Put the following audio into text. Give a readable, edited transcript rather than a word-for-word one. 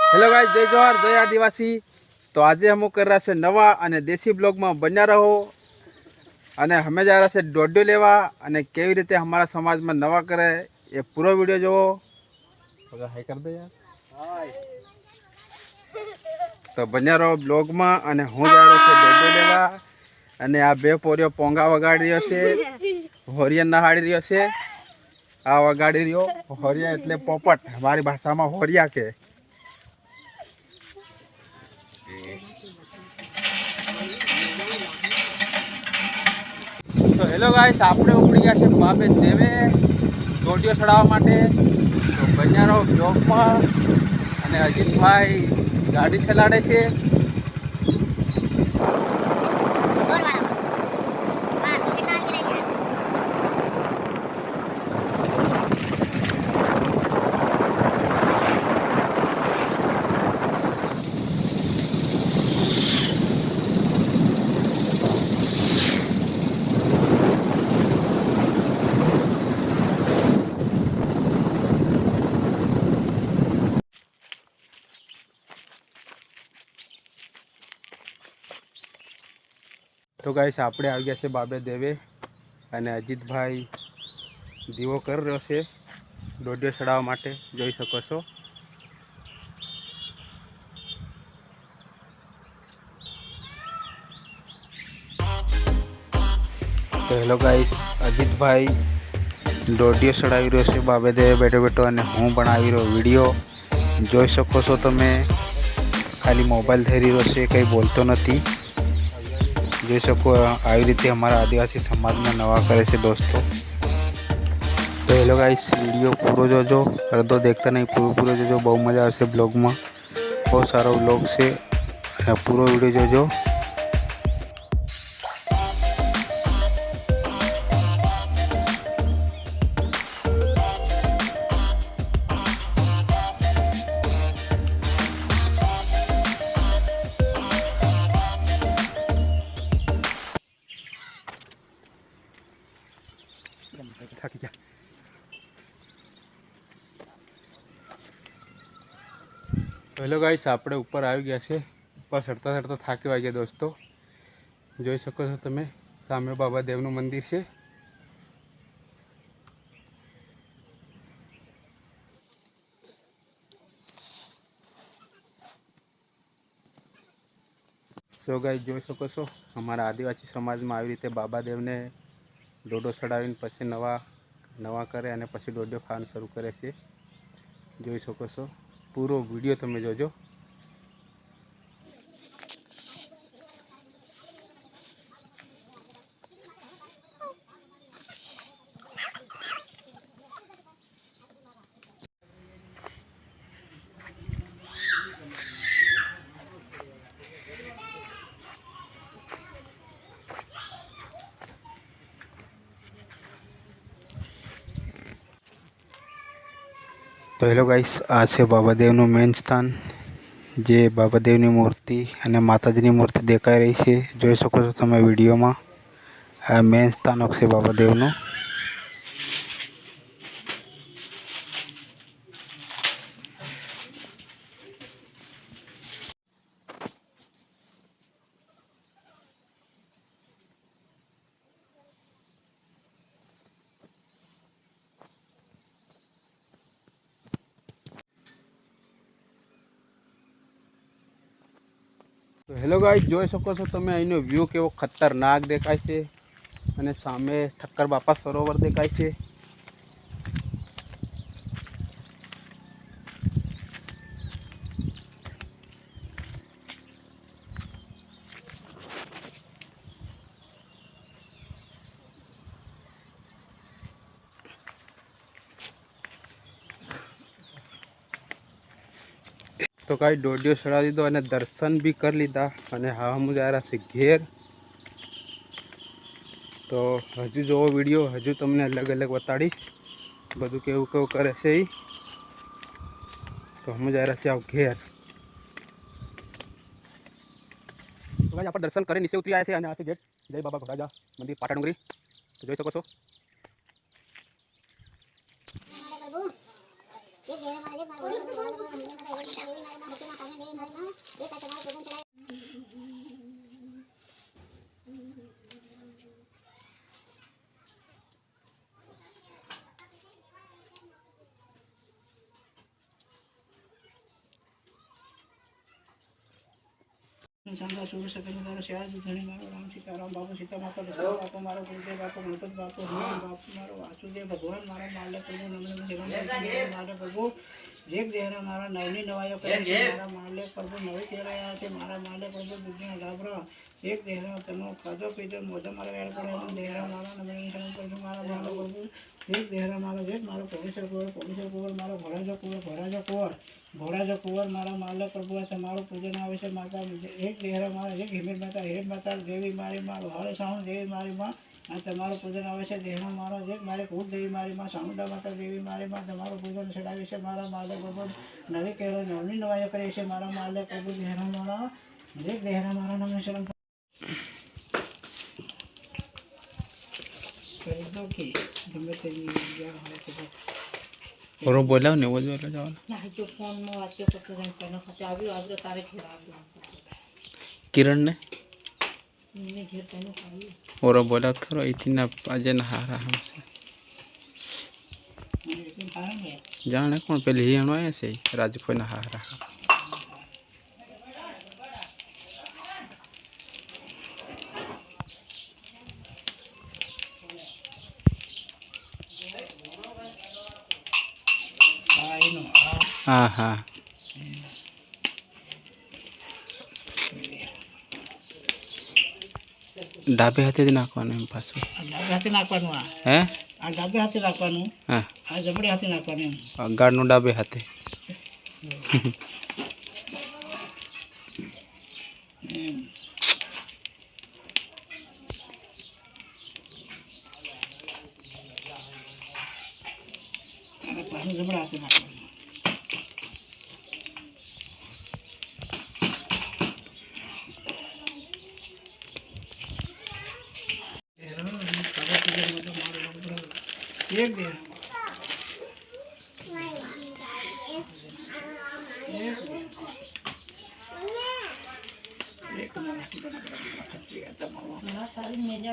Hello guys, जय जोहार, जय आदिवासी। तो आज हम कर रहा है नवा अने देसी ब्लॉग में बन्या रहो अने हमें जा रहा है डोडियो लेवा अने केवी रीते हमारा समाज में नवा करे ये पूरा वीडियो जो हाई कर दे यार। तो बन्या रहो ब्लॉग में अने हूँ जा रहा है डोडियो लेवा अने आ बे पोरियो पोंगा वगाड़ी रह्यो छे, होरिया नहाड़ी रह्यो छे। आ वगाड़ी रह्यो होरिया एटले पोपट, हमारी भाषा में होरिया के। तो हेलो गाइस, आपणे उपड़ी गया है बाबे देवे डोडियो चढ़ावा माटे। तो बन्या रहो ब्लॉग में अने अजीत भाई गाड़ी चलाड़े छे। तो गाइस आपणे આવી ગયા છે બાબે દેવે અને અજીતભાઈ દીવો કરી રહ્યો છે ડોડિયો ચડાવવા માટે, જોઈ શકો છો। तो हेलो गाइस, अजीतभाई डोडियो चढ़ावी रह्यो छे बाबे देवे बैठो बैठो अने हूँ बनावी रह्यो वीडियो, जोई शको छो तमे। खाली मोबाइल थई रह्यो छे, कई बोलतो नथी। જોઈ શકો આવી રીતે અમારા આદિવાસી સમાજમાં નવા કરે છે દોસ્તો। તો હેલો ગાઈસ, વિડીયો પૂરો જોજો, અડધો દેખતા નહીં, પૂરો જોજો, બહુ મજા આવશે બ્લોગમાં। બહુ સારો બ્લોગ છે, પૂરો વિડીયો જોજો। થાકી ગયા। હેલો ગાઈસ, આપણે ઉપર આવી ગયા છે। ઉપર ચડતા ચડતા થાકી વાગ્યા દોસ્તો, જોઈ શકો છો તમે। સામે બાબા દેવનું મંદિર છે। સો ગાઈસ, જોઈ શકો છો અમારા આદિવાસી સમાજમાં આવી રીતે બાબા દેવને ડોડો ચડાવીને પછી નવા કરે અને પછી ડોડિયો ખાવાનું શરૂ કરે છે, જોઈ શકો છો। પૂરો વિડીયો તમે જોજો। तो हेलो गाइस, आ है बाबादेवनु मेन स्थान, जे बाबादेवनी मूर्ति अने माताजीनी मूर्ति देखाई रही है, जोई शको छो तमे विडियो में। आ मेन स्थान है बाबादेवनु। तो हेलो गाइस, જોઈ શકો છો તમે અહીંનો વ્યૂ કેવો ખતરનાક દેખાય છે અને સામે ઠક્કર બાપા સરોવર દેખાય છે। तो कई डोडियो चढ़ा दीधो और दर्शन भी कर लीधा और हाँ हम जा रहा से घेर। तो हजू जो वीडियो हजू तमने अलग अलग बताड़ीश बधु केव केव करे से ही। तो हम जा रहा से आओ घेर। तो भाई आप दर्शन करें नीचे उतरी आए थे आसे गेट जय बाबा घोड़ाजा मंदिर पाटाडुंगरी। तो જોઈ શકો છો। ये सांगा सूर्य सफेद मारो श्याज धनी मारो राम सीताराम बापू सीता माता दशरथ बापू मारो गुरुदेव बापू गणपत बापू हनुमान बापू मारो वासुदेव भगवान मारो माले प्रभु नमन माले प्रभु जेक देहरा मारा नवनी नवायो करे मारा माले प्रभु नवी तेराया से मारा माले प्रभु दुनिया गाबरा एक देहरा तनो खाजो पीजो मोजा मारा वेड़ पड़े हम देहरा मारा नमन शरण प्रभु मारा माले प्रभु एक देहरा मारा जेक मारो पोलीसर कुवर मारो घोड़ा जो कुवर मारा माले प्रभु તમારું પૂજન આવે છે માતા એક દેહરા મારા એક હિમેર માતા દેવી મારી માં હરે સાઉન્ડ દેવી મારી માં આ તમારું પૂજન આવે છે દેહરા મારા એક મારે કુળ દેવી મારી માં સાઉન્ડા માતા દેવી મારી માં તમારું પૂજન ચડાવે છે મારા માલે પ્રભુ નવી કેળો નવની નવાયો કરે છે મારા માલે પ્રભુ દેહરા મારા એક દેહરા મારા નામે શરણ કરી દો કે ગમે તેની જગ્યા હોય તો और बोला ने वो बोला जाओ ना जो फोन में वाच्यो करते रहे कहना खाते आव्यो तारे घेर आव्यो किरण ने घेर कहनो खाई और बोला करो इतना अजन हारा हमसे जाने कौन पहले ही हणो ऐसे राजफो ना हारा हाँ हाँ डाबे हाथे नाखवानुं एम पाछुं डाबे हाथे नाखवानुं हे आ डाबे हाथे नाखवानुं हाँ आ जबड़े हाथे नाखवानुं एम गाडनुं डाबे हाथे पाछुं जबड़े हाथे नाखवानुं एक दे सारी मेजा